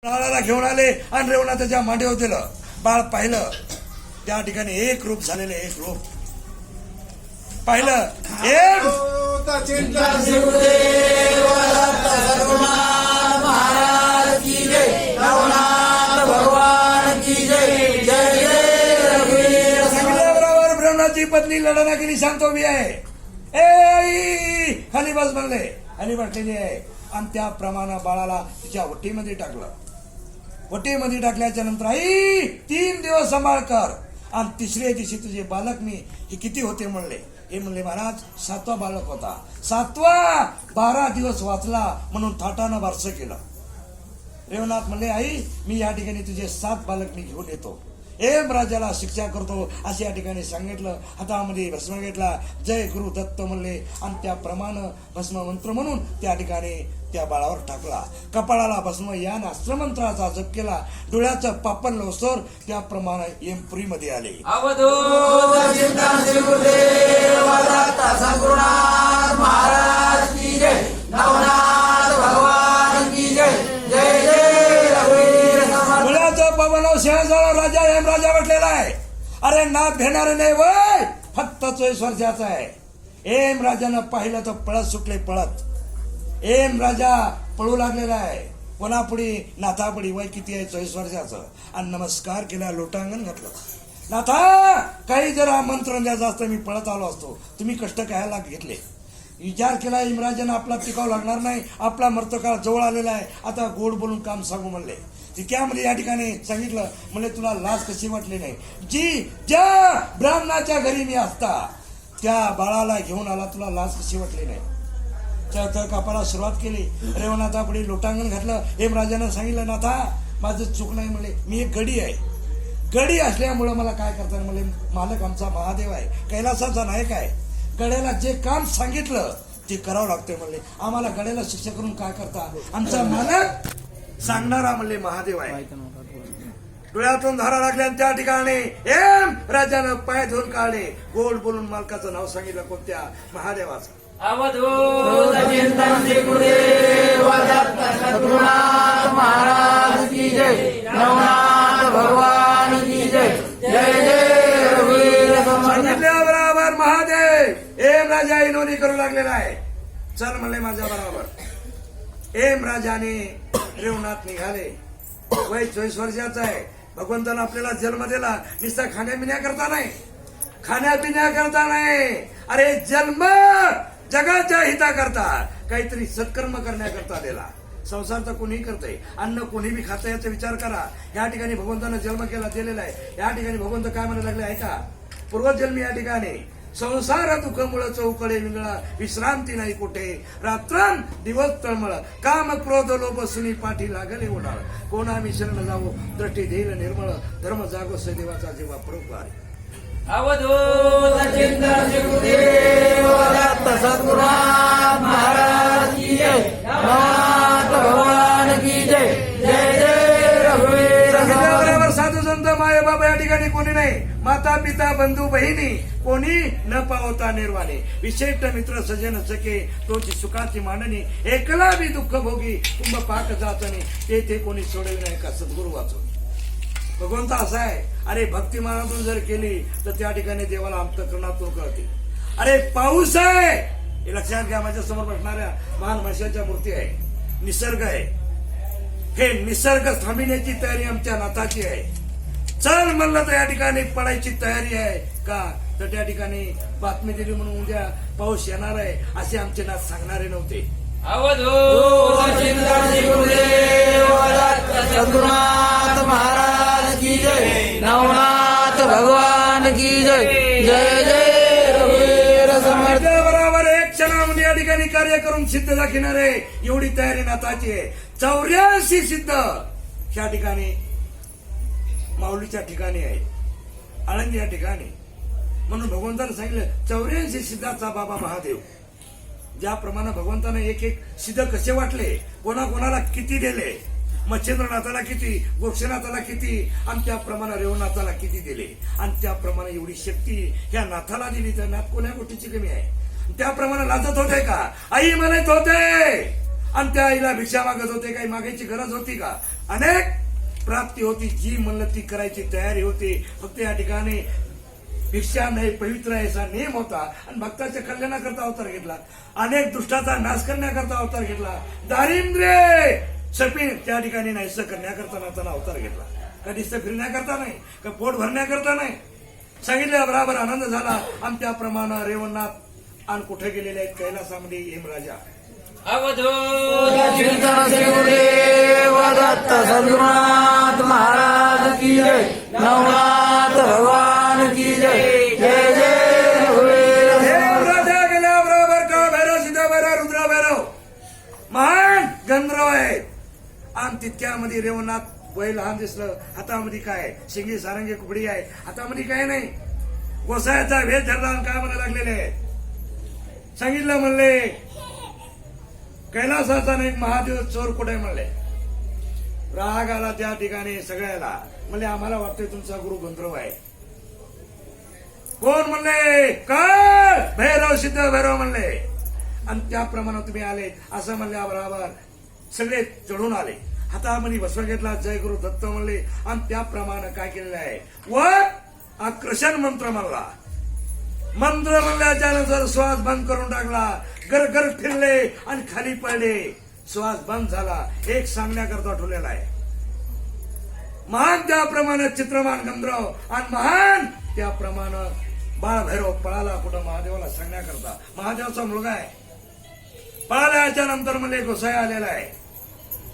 बाळाला घेऊन आले आणि रेवणाच्या मांडीवर दिलं. बाळ पाहिलं त्या ठिकाणी एक रूप झालेलं, एक रूप पाहिलं. एक महाराज की जय, नवनाथ भगवान की जय, जय जय रघुवीर. सांगितल्याबरोबर ब्रह्मणाची पत्नी लढाना केली, शांत उभी आहे. ए आई खाली बस म्हणले, खाली बसलेली आहे. आणि त्याप्रमाणे बाळाला तिच्या वटीमध्ये टाकलं. वटीमध्ये टाकल्याच्या नंतर आई 3 दिवस सांभाळ कर आणि तिसऱ्या दिवशी तुझे बालक मी हे किती होते म्हणले. हे म्हणले महाराज 7वा बालक होता. 7वा 12 दिवस वाचला म्हणून थाटानं बारसं केलं. रेवनाथ म्हणले आई मी या ठिकाणी तुझे 7 बालक मी घेऊन येतो, एम राजाला शिक्षा करतो असे या ठिकाणी सांगितलं. हातामध्ये भस्म घेतला, जय गुरु दत्त म्हणले आणि त्याप्रमाणे भस्म मंत्र म्हणून त्या ठिकाणी त्या बाळावर टाकला. कपाळाला भस्म यान अस्त्रमंत्राचा जप केला. डोळ्याचं पापण लोसर त्याप्रमाणे एमपुरीमध्ये आले. अवधूत चिंतन श्री गुरुदेव दत्त सद्गुरुनाथ महाराज की जय, नवनाथ भगवान की जय, जय जय रघुवीर. डोळ्याचं पापण सिंहासनावर राजा एम राजा बसलेला आहे. अरे नाथ घेणारे नाही वय, फक्त 24 वर्षाचा आहे. एम राजानं पाहिलं तर पळत सुटले, पळत. एम राजा पळू लागलेला आहे. कोणापुढे नाथापुढे वय किती आहे 24 वर्षाचं. आणि नमस्कार केला, लोटांगण घातलं. नाथा काही जरा मंत्र द्यायचा असतं मी पळत आलो असतो, तुम्ही कष्ट घ्यायला घेतले. विचार केला इमराजानं आपला टिकाव लागणार नाही, आपला मर्तकाळ जवळ आलेला आहे, आता गोड बोलून काम सांगू म्हणले. त्यामध्ये या ठिकाणी सांगितलं म्हणजे तुला लाज कशी वाटली नाही. ज्या ब्राह्मणाच्या घरी मी असता त्या बाळाला घेऊन आला, तुला लाज कशी वाटली नाही. तर कापाला सुरुवात केली. रेवनाथा पुढे लोटांगण घातलं. हेम राजानं सांगितलं नाथा माझं चूक नाही म्हणले, मी एक गडी आहे. गडी असल्यामुळं मला काय करता म्हणले, मालक आमचा महादेव आहे, कैलासाचा नायक आहे. गड्याला जे काम सांगितलं ते करावं लागतंय म्हणले. आम्हाला गड्याला शिक्षा करून काय करता, आमचा मालक सांगणारा म्हणले महादेव आहे. डोळ्यातून धारा लागल्या आणि त्या ठिकाणी एम राजानं पाय धुवून काढले. गोड बोलून मालकाचं नाव सांगितलं, कोणत्या महादेवाचं. अवधूत चिंतन श्री गुरुदेव दत्त सद्गुरुनाथ महाराज की जय, नवनाथ भगवान की जय, जय जय रघुवीर. बरोबर महादेव एम राजा नोंदी करू लागलेला आहे. चल म्हणले माझ्या बरोबर. एम राजाने रेवनाथ निघाले. वय 24 वर्षाचा आहे. भगवंतानं आपल्याला जन्म दिला, नुसता खाण्यापिण्या करता नाही, खाण्यापिण्या करता नाही. अरे जन्म जगाच्या हिता करता, काहीतरी सत्कर्म करण्याकरता दिला. संसार तर कोणी करतंय, अन्न कोणी बी खातं याचा विचार करा. या ठिकाणी भगवंतानं जन्म केला दिलेला आहे. या ठिकाणी भगवंत काय म्हणायला लागले ऐका, पूर्वजन्मी या ठिकाणी संसार दुःख मुळ चौकडे विंगळा, विश्रांती नाही कुठे, रात्रं दिवस तळमळ, काम क्रोध लोभ सुनी पाठी लागले ओढाळ, कोणा मी शरण जावो दृष्टी देईल निर्मळ, धर्म जागो देवाचा जीवा परोपकार. अवधूत चिंतन श्री गुरुदेव दत्त सद्गुरुनाथ महाराज की जय, नवनाथ भगवान की जय, जय जय रघुवीर. बरोबर साधू संत माय बाबा या ठिकाणी कोणी नाही, माता पिता बंधू बहिणी कोणी न पावता निर्वाणी, विशेष मित्र सजन सखे तोची सुखाची मांडणी, एकला बी दुःख भोगी कुंभ पाक जाचणी, ते कोणी सोडवी नाही का सद्गुरु वाचून. भगवंत असा आहे. अरे भक्तिमानातून जर केली तर त्या ठिकाणी देवाला अंतःकरणातून कळते. अरे पाऊस आहे हे लक्षात घ्या. माझ्या समोर बसणाऱ्या महान माणसाच्या मूर्ती आहे, निसर्ग आहे. हे निसर्ग थांबविण्याची तयारी आमच्या नाथाची आहे. चल म्हणलं तर या ठिकाणी पडायची तयारी आहे का, तर त्या ठिकाणी बातमी दिली म्हणून उद्या पाऊस येणार आहे असे आमचे नाथ सांगणारे नव्हते. अवधूत चिंतन श्री गुरुदेव दत्त सद्गुरुनाथ महाराज की जय, नवनाथ भगवान की जय, जय जय रघुवीर समर्थ. बरोबर एक क्षणामध्ये या ठिकाणी कार्य करून सिद्ध दाखविणारे एवढी तयारी नाथाची आहे. 84 सिद्ध या ठिकाणी माऊलीच्या ठिकाणी आहे, आळंदी या ठिकाणी. म्हणून भगवंतानं सांगितलं 84 सिद्धाचा बाबा महादेव. ज्याप्रमाणे भगवंतानं एक एक सिद्ध कसे वाटले, कोणाकोणाला किती दिले, मच्छिंद्रनाथाला किती, गोक्षनाथाला किती, आणि त्याप्रमाणे रेवनाथाला किती दिले, आणि त्याप्रमाणे एवढी शक्ती ह्या नाथाला दिली तर नाथ कोण्या गोष्टीची कमी आहे. त्याप्रमाणे लाजत होते का, आई म्हणत होते आणि त्या आईला भिक्षा मागत होते. काही मागायची गरज होती का? अनेक प्राप्ती होती, जी म्हणलं ती करायची तयारी होती. फक्त या ठिकाणी भिक्षा नाही, पवित्र याचा नियम होता आणि भक्ताच्या कल्याणाकरता अवतार घेतला. अनेक दुष्टाचा नाश करण्याकरता अवतार घेतला. दारिद्र्य सपी त्या ठिकाणी नाहीसं करण्याकरता नाताना अवतार घेतला. कधीच फिरण्याकरता नाही, का पोट भरण्याकरता नाही. सांगितल्या बरोबर आनंद झाला. आणि त्याप्रमाणे रेवणनाथ आणि कुठे गेलेले आहेत? कैलासामध्ये हेमराजा. अवधूत चिंतन श्री गुरुदेव दत्त सद्गुरुनाथ महाराज की जय. नवनाथ भगवान की जय. जय जय रघुवीर. हेमराजा गेल्याबरोबर काळ भैरव, सिद्ध भैरव, रुद्र भैरव महान गंधर्व आहेत. आणि तितक्यामध्ये रेवणनाथ वय लहान दिसलं. हातामध्ये काय? शिंगी सारंगी कुकडी आहे. हातामध्ये काय नाही. गोसायाचा वेध धरला आणि काय म्हणा लागलेले? सांगितलं म्हणले कैलासाचा नाही महादेव चोर कुठे म्हणले. राग आला त्या ठिकाणी सगळ्याला. म्हणले आम्हाला वाटतंय तुमचा गुरु गंधर्व आहे. कोण म्हणले? काळ भैरव, सिद्ध भैरव म्हणले. आणि त्याप्रमाणे तुम्ही आले असं म्हणल्या बरोबर सगळे चढून आले. हातामध्ये बसवा घेतला. जय गुरु दत्त म्हणले. आणि त्याप्रमाणे काय केलेलं आहे? व आकर्षण मंत्र म्हणला. मंत्र म्हणल्याच्या नंतर श्वास बंद करून टाकला. गरगर फिरले आणि खाली पडले. श्वास बंद झाला. एक सांगण्याकरता ठेवलेला आहे. महान त्याप्रमाणे चित्रमान गंधर्व आणि महान त्याप्रमाणे बाळभैरव पळाला कुठं? महादेवाला सांगण्याकरता. महादेवाचा मुलगा आहे. पळाला. याच्या नंतर म्हणजे गोसाई आलेला आहे.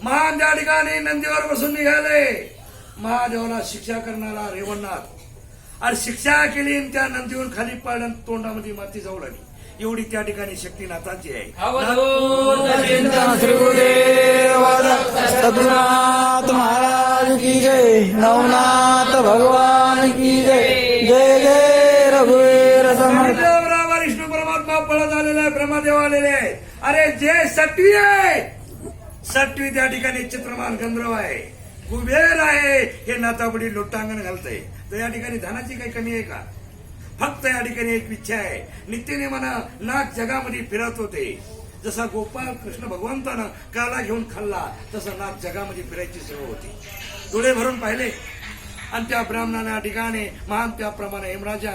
महान त्या ठिकाणी नंदीवर बसून निघाले. महादेवाला शिक्षा करणारा रेवणनाथ. आणि शिक्षा केली आणि त्या नंदीवर खाली पडलं. तोंडामध्ये माती जाऊ लागली. एवढी त्या ठिकाणी शक्तीनाथाची आहे. अवधूत चिंतन श्री गुरुदेव दत्त सद्गुरुनाथ महाराज की जय. नवनाथ भगवान की जय. जय जय रघुवीर समर्थ. बरोबर विष्णू परमात्मा पळत आलेला आहे. ब्रह्मदेव आलेले आहेत. अरे जे सटवी आहे, सटवी त्या ठिकाणी चित्रमान गंधर्व आहे. कुबेर आहे. हे नाताबडी लोटांगण घालतंय. तर या ठिकाणी धनाची काही कमी आहे का? फक्त या ठिकाणी एक इच्छा आहे. नित्यने म्हणा नाग जगामध्ये फिरत होते. जसा गोपाल कृष्ण भगवंतानं काला घेऊन खाल्ला तसा नाग जगामध्ये फिरायची सवय होती. डोळे भरून पाहिले. आणि त्या ब्राह्मणाने या ठिकाणी महान त्याप्रमाणे हेमराजा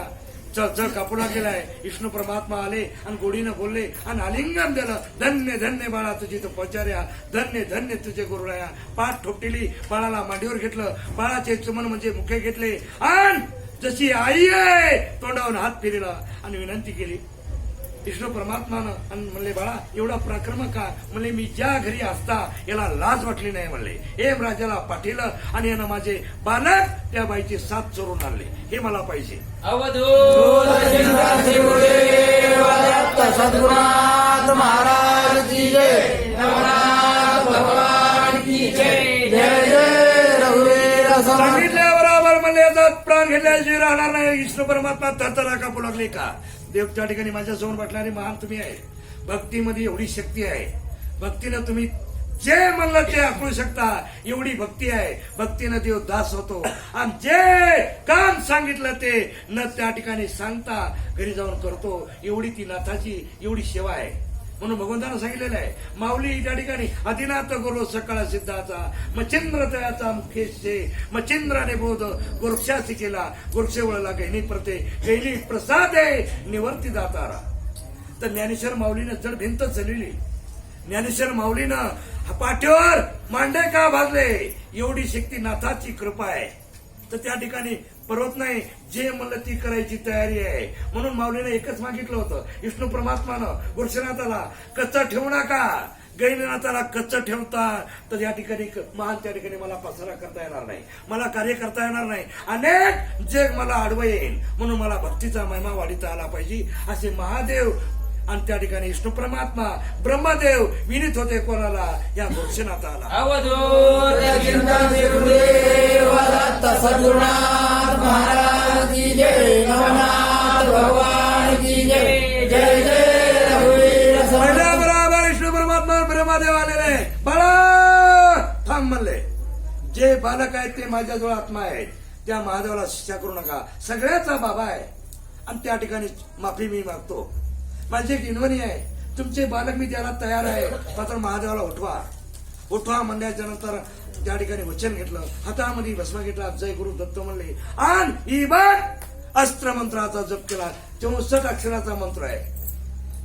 जग कापू लागलेला आहे. विष्णू परमात्मा आले आणि गोडीनं बोलले आणि आलिंगन दिलं. धन्य धन्य बाळा तुझी तो पचार्या. धन्य धन्य तुझे गुरुराया. पाठ ठोकटेली. बाळाला मांडीवर घेतलं. बाळाचे चुमन म्हणजे मुखे घेतले. आणि जशी आई आहे तोंडावर हात फिरला आणि विनंती केली विष्णू परमात्मानं. आणि म्हणले बाळा एवढा पराक्रम का? म्हणले मी ज्या घरी असता याला लाज वाटली नाही म्हणले. हेम राजाला पाठीलं आणि यानं माझे बालक त्या बाईची साथ चोरून आणले. हे मला पाहिजे. अवधूत चिंतन श्री गुरुदेव दत्त सद्गुरुनाथ महाराज की जय. नवनाथ भगवान की जय. जय जय रघुवीर समर्थ. सांगितल्याबरोबर म्हणले याचा प्राण घेतल्याशिवाय राहणार नाही. विष्णू परमात्मा थरथरा कापू लागले. का? देव त्या ठिकाणी माझ्यासमोर वाटणारे महान तुम्ही आहे. भक्तीमध्ये एवढी शक्ती आहे. भक्तीनं तुम्ही जे म्हणलं ते ऐकू शकता. एवढी भक्ती आहे. भक्तीनं देव दास होतो. आणि जे काम सांगितलं ते न त्या ठिकाणी सांगता घरी जाऊन करतो. एवढी ती नाथाची एवढी सेवा आहे. म्हणून भगवंतानं सांगितलेलं आहे माऊली त्या ठिकाणी अधिनाथ गुरु सकाळ सिद्धाचा मचिंद्र तयाचा मुखेशे मचिंद्राने बोध गोरक्षासी केला. गोरक्षे वळला गहिनी प्रते गैली प्रसादे निवर्ती दातारा. तर ज्ञानेश्वर माऊलीनं जड भिंत चलविली. ज्ञानेश्वर माऊलीनं पाठीवर मांडे का भाजले. एवढी शक्ती नाथाची कृपा आहे. तर त्या ठिकाणी पर्वत नाही. जे म्हणलं ती करायची तयारी आहे. म्हणून माऊलीने एकच मागितलं होतं विष्णू परमात्मानं गोरक्षनाथाला कच्चा ठेवू नका. गैरनाथाला कच्चं ठेवता तर या ठिकाणी महान त्या ठिकाणी मला पसारा करता येणार नाही. मला कार्य करता येणार नाही. अनेक जग मला आडवं येईल. म्हणून मला भक्तीचा महिमा वाढीता आला पाहिजे. असे महादेव आणि त्या ठिकाणी विष्णू परमात्मा ब्रह्मदेव विनीत होते कोणाला? या गोरक्षनाथाला. अवधूत चिंतन श्री गुरुदेव दत्त सद्गुरुनाथ महाराज की जय. नवनाथ भगवान की जय. जय जय रघुवीर समर्थ. बरोबर विष्णू परमात्मा ब्रह्मदेव आलेले. बाळा थांब म्हणले. जे बालक आहेत ते माझ्याजवळ आत्मा आहेत. त्या महादेवाला शिक्षा करू नका. सगळ्याचा बाबा आहे. आणि त्या ठिकाणी माफी मी मागतो. माझी एक विनवणी आहे. तुमचे बालक मी द्यायला तयार आहे, मात्र महादेवाला उठवा म्हणल्याच्या नंतर त्या ठिकाणी वचन घेतलं, हातामध्ये भस्म घेतला, जय गुरु दत्त म्हणले आणि ही बघ अस्त्र मंत्राचा जप केला. 64 अक्षराचा मंत्र आहे.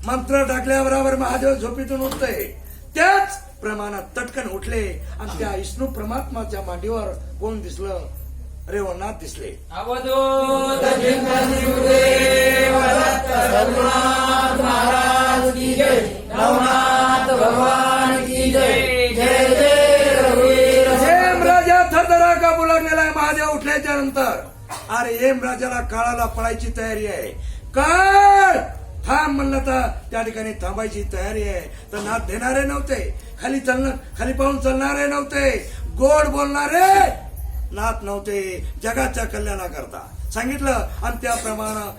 मंत्र टाकल्याबरोबर महादेव झोपेतून उठतोय. त्याच प्रमाणात तटकन उठले आणि त्या विष्णू परमात्माच्या मांडीवर कोण दिसलं? रेवणनाथ दिसले. अवधूत चिंतन गुरुदेव दत्त सद्गुरुनाथ महाराज की जय. नवनाथ भगवान की जय. जय जय रघुवीर. हेमराजा थरथरा कापू लागलेला आहे महादेव उठल्याच्या नंतर. अरे हेमराजाला काळाला पळायची तयारी आहे. काळ थांब म्हणलं तर त्या ठिकाणी थांबायची तयारी आहे. तर नाथ देणारे नव्हते, खाली पाहून चालणारे नव्हते, गोड बोलणारे नाथ नव्हते. जगाच्या कल्याणाकरता सांगितलं आणि त्याप्रमाणे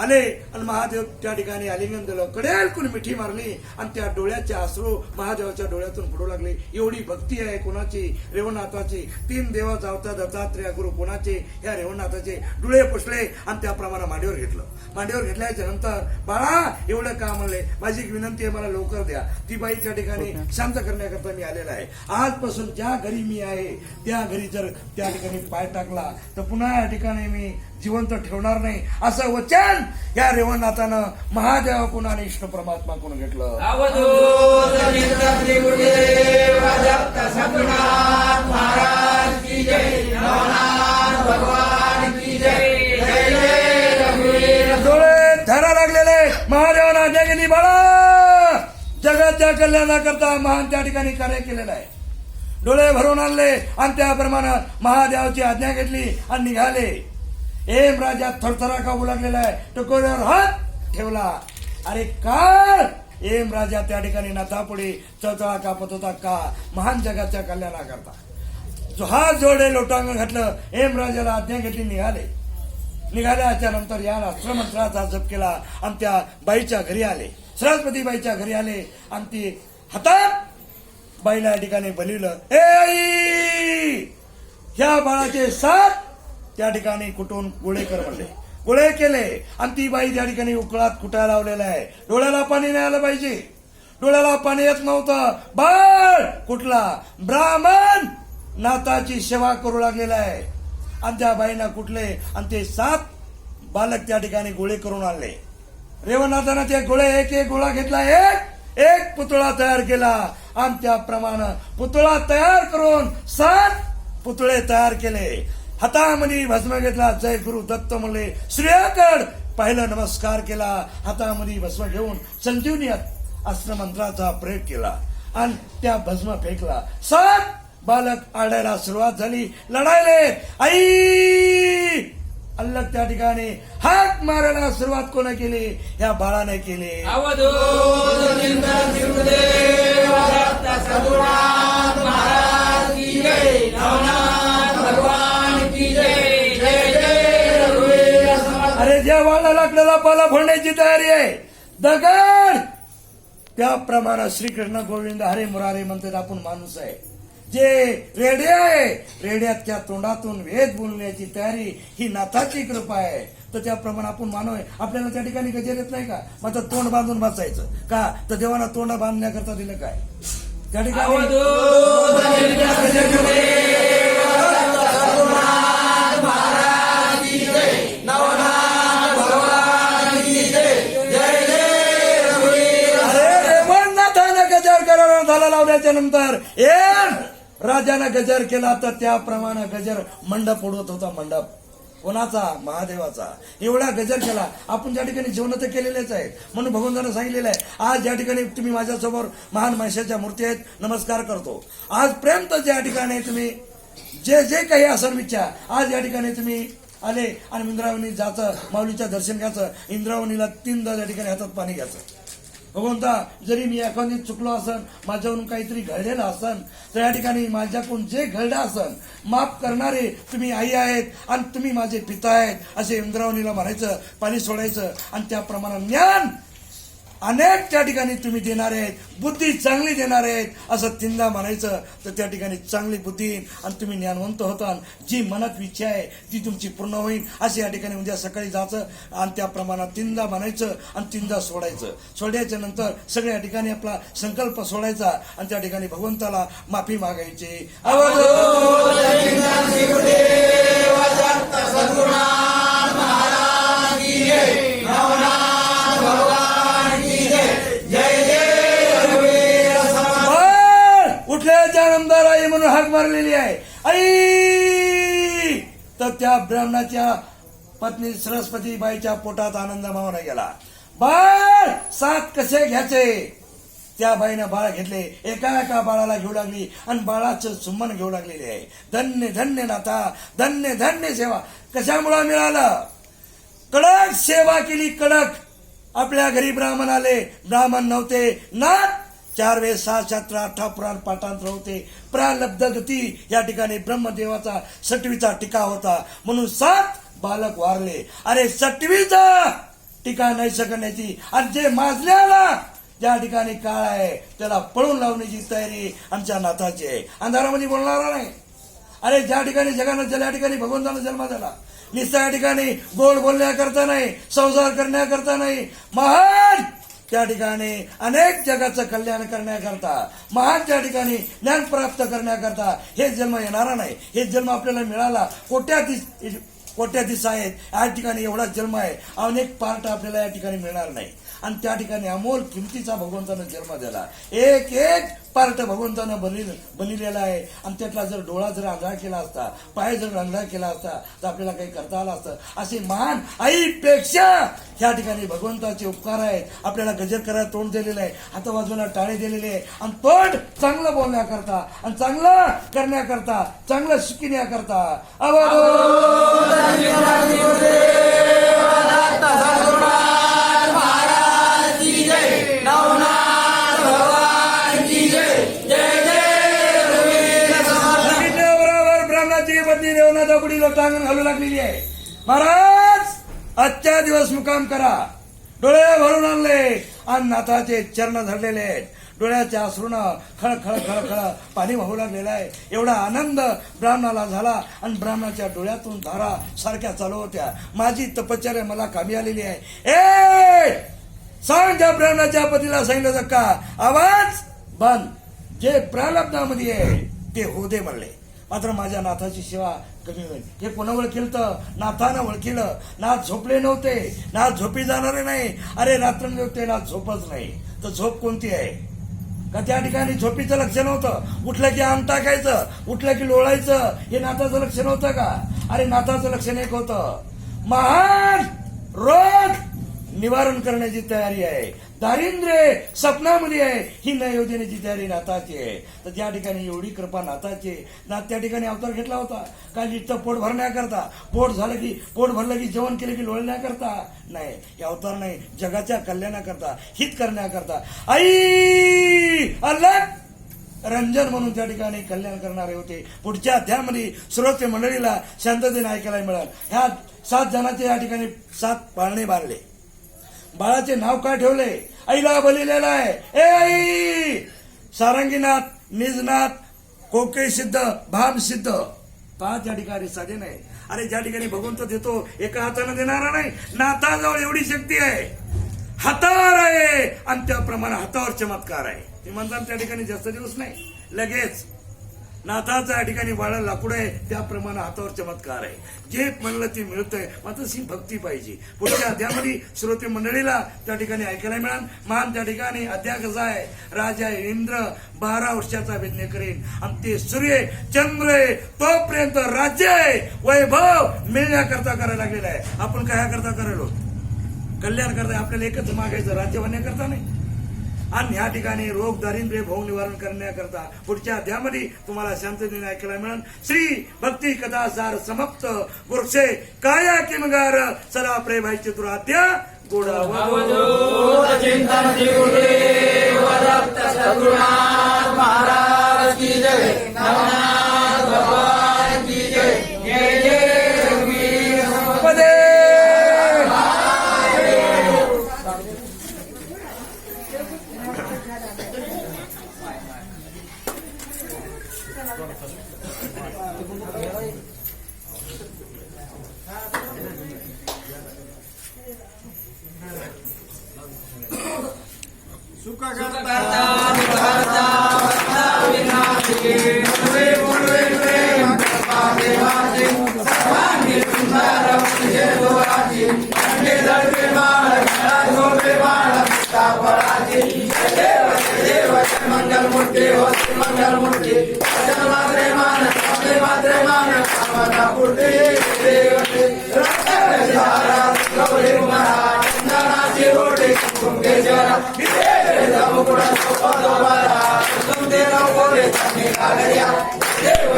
आले आणि महादेव त्या ठिकाणी आलिंगन दिलं, कडेल कुणी मिठी मारली आणि त्या डोळ्याचे अश्रू महादेवाच्या डोळ्यातून पडू लागले. एवढी भक्ती आहे कोणाची? रेवणनाथाची. 3 देवाचा अवतार दत्तात्रेय गुरु कोणाचे? या रेवणनाथाचे. डोळे पुसले आणि त्याप्रमाणे मांडीवर घेतलं. मांडीवर घेतल्याच्या नंतर बाळा एवढं का म्हणले, माझी एक विनंती आहे, मला लवकर द्या. ती बाई त्या ठिकाणी शांत करण्याकरता मी आलेला आहे. आजपासून ज्या घरी मी आहे त्या घरी जर त्या ठिकाणी पाय टाकला तर पुन्हा या ठिकाणी मी जिवंत ठेवणार नाही, असं वचन या रेवणनाथानं महादेवाकडून आणि विष्णू परमात्माकडून घेतलं. अवधूत चिंतन गुरुदेव दत्त सद्गुरुनाथ महाराज की जय. नवनाथ भगवान की जय. जय जय रघुवीर. डोळे धरा लागलेले महादेवानं आज्ञा केली, बाळा जगाच्या कल्याणाकरता महान त्या ठिकाणी कार्य केलेलं आहे. डोळे भरून आणले आणि त्याप्रमाणे महादेवाची आज्ञा घेतली आणि निघाले. हेमराजा थरथरा कापू लागलेला आहे. टकोऱ्यावर हात ठेवला. अरे काळ हेमराजा त्या ठिकाणी नाथापुढे चळचळा कापत होता. का? महान जगाच्या कल्याणाकरता. जो हात जोडे लोटांगण घातलं, हेमराजाला आज्ञा घेतली, निघाल्याच्या नंतर या अस्त्रमंत्राचा जप केला आणि त्या बाईच्या घरी आले. सरस्वती बाईच्या घरी आले आणि ती हातात बाईला या ठिकाणी बोलवलं, ए आई, ह्या बाळाचे 7 त्या ठिकाणी कुठून गोळे कर म्हणले. गोळे केले आणि ती बाई त्या ठिकाणी उकळात कुटायला लावलेला आहे. डोळ्याला पाणी नाही आलं पाहिजे. डोळ्याला पाणी येत नव्हतं. बाळ कुठला? ब्राह्मण नाथाची सेवा करू लागलेला आहे. आणि त्या बाईना कुठले आणि ते 7 बालक त्या ठिकाणी गोळे करून आणले. रेवणनाथानं ते गोळे एक गोळा घेतला, एक पुतळा तयार केला आणि त्याप्रमाणे पुतळा तयार करून 7 पुतळे तयार केले. हातामध्ये भस्म घेतला, जय गुरु दत्त म्हणले, श्रेयाकड पाहिलं, नमस्कार केला. हातामध्ये भस्म घेऊन संजीवनी अस्त्र मंत्राचा प्रयोग केला आणि त्या भस्म फेकला. 7 बालक आडायला सुरुवात झाली, लढायले. आई अल्लग त्या ठिकाणी हाक मारायला सुरुवात कोण केली? या बाळाने केली. अवधूत चिंतन गुरुदेव दत्त सद्गुरुनाथ महाराज की जय. नवनाथ भगवान की जय. जय जय रघुवीर. अरे ज्या वाळा लाकडाला पाला फोडण्याची तयारी आहे, दगड त्याप्रमाणे श्रीकृष्ण गोविंद हरे मुरारे म्हणतात. आपण माणूस आहे, जे रेडे आहे, रेड्याच्या तोंडातून वेद बोलण्याची तयारी ही नाथाची कृपा आहे. तर त्याप्रमाणे आपण मानव आहे. आपल्याला त्या ठिकाणी गजेर येत नाही का? मग तोंड बांधून बसायचं का? तर देवानं तोंड बांधण्याकरता दिलं काय? त्या ठिकाणी अवधूत चिंतन गुरुदेव दत्त सद्गुरुनाथ महाराज की जय. नवनाथ भगवान की जय. जय जय रघुवीर. अरे रेवणनाथानं गजर करायला झाला लावल्याच्या नंतर राजानं गजर केला तर त्याप्रमाणे गजर मंडप उडवत होता. मंडप कोणाचा? महादेवाचा. एवढा गजर केला. आपण ज्या ठिकाणी जेवण तर केलेलेच आहेत, म्हणून भगवंतानं सांगितलेलं आहे, आज ज्या ठिकाणी तुम्ही माझ्यासमोर महान महिषाच्या मूर्ती आहेत, नमस्कार करतो. आजपर्यंत ज्या ठिकाणी तुम्ही जे काही असेल इच्छा, आज या ठिकाणी तुम्ही आले आणि इंद्रावणी जायचं, माऊलीचं दर्शन घ्यायचं. इंद्रावणीला 3दा त्या ठिकाणी हातात पाणी घ्यायचं. भगवंता, जरी मी एखादी चुकलो असन, माझ्यावरून काहीतरी घडलेलं असन, तर या ठिकाणी माझ्याकडून जे घडलं असन माफ करणारे तुम्ही आई आहेत आणि तुम्ही माझे पिता आहेत, असे इंद्रावणीला म्हणायचं, पाणी सोडायचं आणि त्याप्रमाणे ज्ञान अनेक त्या ठिकाणी तुम्ही देणार आहेत, बुद्धी चांगली देणार आहेत असं तीनदा म्हणायचं. तर त्या ठिकाणी चांगली बुद्धी येईल आणि तुम्ही ज्ञानवंत होता. जी मनात इच्छा आहे ती तुमची पूर्ण होईल. असे या ठिकाणी उद्या सकाळी जायचं आणि त्या प्रमाणात तीनदा म्हणायचं आणि तीनदा सोडायचं. सोडायच्या नंतर सगळ्या ठिकाणी आपला संकल्प सोडायचा आणि त्या ठिकाणी भगवंताला माफी मागायची. उठल्याच्या आमदार आई म्हणून हाक मारलेली आहे. आई तर त्या ब्राह्मणाच्या पत्नी सरस्वती बाईच्या पोटात आनंद मावना गेला. बाळ 7 कसे घ्यायचे त्या बाईनं बाळ घेतले. एका एका बाळाला घेऊ लागली आणि बाळाचं चुंबन घेऊ लागलेले आहे. धन्य धन्य नाथा, धन्य धन्य सेवा. कशामुळे मिळालं? कडक सेवा केली, कडक. आपल्या घरी ब्राह्मण आले, ब्राह्मण नव्हते ना. 4 वेळेस 6 शास्त्र 18 पुराण पाठांतर होते. प्रालब्ध गती या ठिकाणी ब्रह्मदेवाचा 6वीचा टीका होता म्हणून 7 बालक वारले. अरे 6वीचा टीका नाही करण्याची आणि जे माजल्याला ज्या ठिकाणी काळ आहे त्याला पळून लावण्याची तयारी आमच्या नाथाची आहे. अंधारामध्ये बोलणारा नाही. अरे ज्या ठिकाणी जगानं ज्या ठिकाणी भगवंतानं जन्म झाला, निस्ता या ठिकाणी गोड बोलण्याकरता नाही, संसार करण्याकरता नाही, महान त्या ठिकाणी अनेक जगाचं कल्याण करण्याकरता, महान त्या ठिकाणी ज्ञान प्राप्त करण्याकरता हे जन्म येणारा नाही. हे जन्म आपल्याला मिळाला. कोट्याधीश आहेत या ठिकाणी, एवढा जन्म आहे. अनेक पार्ट आपल्याला या ठिकाणी मिळणार नाही आणि त्या ठिकाणी अमोल किमतीचा भगवंतानं जन्म दिला. एक एक पार्ट भगवंतानं बनलेला आहे आणि त्यातला जर डोळा जर आंधळा केला असता, पाय जर आंधळा केला असता तर आपल्याला काही करता आलं असतं. असे महान आईपेक्षा या ठिकाणी भगवंताचे उपकार आहेत. आपल्याला गजर करायला तोंड दिलेलं आहे, हात बाजूला टाळे दिलेले आहे आणि तोंड चांगलं बोलण्याकरता आणि चांगलं करण्याकरता, चांगलं शिकण्याकरता. दगडी लोटांगण घालू लागलेली आहे. महाराज आजच्या दिवस मुकाम करा. डोळे भरून आणले आणि नाथाचे चरण धरलेले आहेत. डोळ्याच्या अश्रून खळखळ खळखळ पाणी वाहू लागलेलं आहे. एवढा आनंद ब्राह्मणाला झाला आणि ब्राह्मणाच्या डोळ्यातून धारा सारख्या चालू होत्या. माझी तपश्चर्या मला कामी आलेली आहे. ए सांग त्या ब्राह्मणाच्या पतीला सांगितलं का आवाज बंद. जे प्रारब्धामध्ये आहे ते होऊ दे म्हणले. मात्र माझ्या नाथाची सेवा कमी होईल. हे कोणा ओळखील तर नाथानं ओळखीलं. नाथ झोपले नव्हते, नाथ झोपी जाणारे नाही. अरे रात्रंदिवस नाथ झोपच नाही तर झोप कोणती आहे का? त्या ठिकाणी झोपीचं लक्ष नव्हतं. उठलं की अंग टाकायचं, उठलं की लोळायचं, हे नाथाचं लक्ष नव्हतं का? अरे नाथाचं लक्षण एक होतं, महान रोग निवारण करण्याची तयारी आहे. दारिद्र्य स्वप्नामध्ये आहे, ही न योजनेची तयारी नाथाची आहे. तर त्या ठिकाणी एवढी कृपा नाथाची. नाथ त्या ठिकाणी अवतार घेतला होता काय? नुसतं पोट भरण्याकरता, पोट भरलं की जेवण केलं की लोळण्याकरता नाही. हे अवतार नाही, जगाच्या कल्याणाकरता, हित करण्याकरता. आई अल्लाह रंजन म्हणून त्या ठिकाणी कल्याण करणारे होते. पुढच्या अध्यायामध्ये श्रोते मंडळीला शांततेने ऐकायला मिळाल. ह्या 7 जणांचे या ठिकाणी 7 पाळणे बांधले. बाळाचे नाव काय ठेवले? आईला बलिलेला आहे. ए आई सारंगीनाथ, निजनाथ, कोके सिद्ध, भाम सिद्ध. 5 या ठिकाणी साधे नाही. अरे ज्या ठिकाणी भगवंत देतो एका हाताने देणारा नाही. नाथाजवळ एवढी शक्ती आहे, हातावर आहे आणि त्याप्रमाणे हातावर चमत्कार आहे. ते म्हणतात त्या ठिकाणी जास्त दिवस नाही, लगेच नाथाचा या ठिकाणी वाळा लाकूड आहे त्याप्रमाणे हातावर चमत्कार आहे. जे म्हणलं ते मिळतंय. मात्र सी भक्ती पाहिजे. पुढच्या अध्यायामध्ये श्रोते मंडळीला त्या ठिकाणी ऐकायला मिळाल. महान त्या ठिकाणी अध्याय कसा आहे? राजा इंद्र 12 वर्षाचा यज्ञ करेन आणि ते सूर्य चंद्र आहे तोपर्यंत राज्य आहे वैभव मिळण्याकरता करायला लागलेला आहे. आपण काय करता करायलो? कल्याण करता. आपल्याला एकच मागायचं, राज्य होण्याकरता नाही. आणि ह्या ठिकाणी रोग दारिद्र्य भोग निवारण करण्याकरता पुढच्या अध्यायामध्ये तुम्हाला शांततेने ऐकायला मिळेल. श्री भक्ती कथा सार समाप्त. वृक्षे काया किमगार सदा प्रेमाय चतुराध्या महाराज की जय. नवनाथ भगवान की जय. जय जय रघुवीर. सुख करता दुःखहर्ता भक्ता विनाशिके पूर्वे पूर्वे प्रेम कृपा देवाचे सर्वांगी सुंदर म्हणजे दोराची अंडे जळके बाळ घरा झोपे बाळ पिता फळाची देव मंगल मूर्ती होती मंगल मूर्ती भजन मात्रे मान आपले मात्रे मान कामना पूर्ती देवते रक्त धारा गौरी महाराज चंदनाची रोटी कुंभेश्वरा मुकुडा सोपारा तुमचे नवरे चांगले कागड्या देव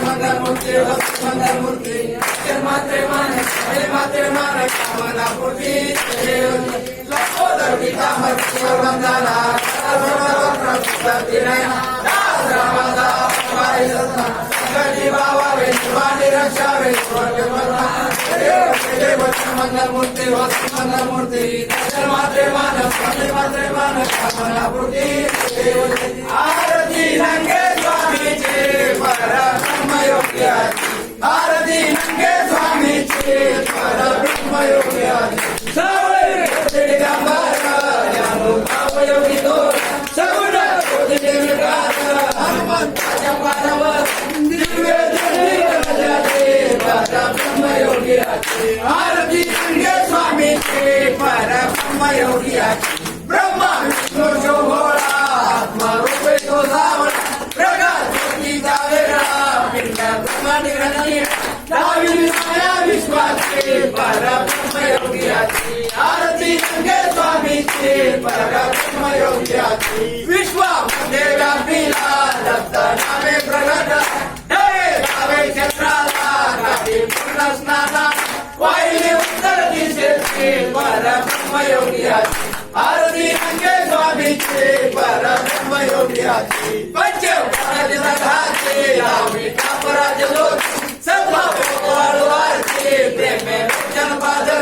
मंगल मूर्ती होती मंगल मूर्ती भजन मात्रे मान कामना पूर्ती देवते लखोदर पिता मृत्यू बंधारा मंगल मूर्ती मंगल मूर्ती मात्रे मान कामना पूर्ती आरती रंगे स्वामीचे परब्रह्म योग्याची आरती रंगे स्वामीचे परब्रह्म योग्याची सवय दिगंबर योगी तो सगुण हनुमंताच्या पारावर दिव्य परब्रह्म योग्याची आरती रंगे स्वामीचे परब्रह्म योग्याची ब्रह्मा विष्णू शोभोळा आत्मरूपे तो सावळा प्रगत ज्योतीचा वेगळा पिंड ब्रह्मांड ग्रंथी दाविली माया विश्वाचे परब्रह्म योग्याची आरती रंगे स्वामीचे परब्रह्म योग्याची विश्वामध्ये व्यापीला दत्त नामे प्रगट हे गावे क्षेत्राला गावी पूर्ण स्नाना वाहिले उत्तर दिशेचे परब्रह्म योग्याची आरती रंगे स्वामीचे परब्रह्म योग्याची पंचवराचे लावी कापराज लोक सभावारचे प्रेमे वचन बादर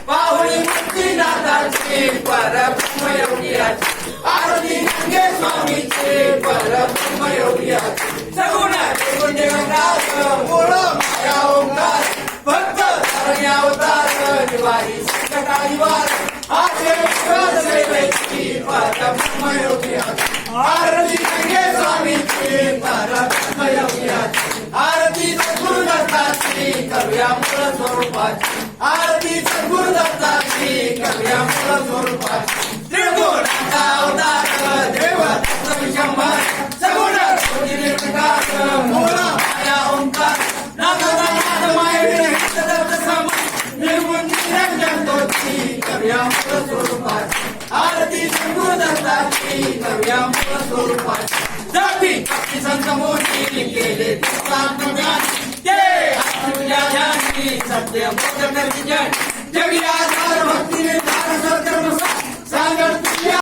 पाहुणी मुक्तीनाथाची परब्रह्म योग्याची आरती रंगे स्वामीचे परब्रह्म योग्याची सगुण गुणगंगास मूळ माया ओंकार भक्त धरण्या अवतार दिवाळी संकटाळी वार आसे विश्वास सेवेची परब्रह्म योग्याची आरती रंगे स्वामीचे परब्रह्म योग्याची आरती सद्गुरु दत्ताची करूया मूळ स्वरूपाची आरती सद्गुरु दत्ताची करूया मूळ स्वरूपाची त्रिगुणाचा अवतार देव तत्व विशंभर सगुण निर्विकार मूळ माया ओंकार नाथ माय निर्गुण निरंजन ज्योती करूया मूळ स्वरूपाची आरती सद्गुरु दत्ताची करूया मूळ स्वरूपाची जाती भक्ती संत मोठी केले ज्ञान ते आत्मज्ञानी सत्य बोध करती जन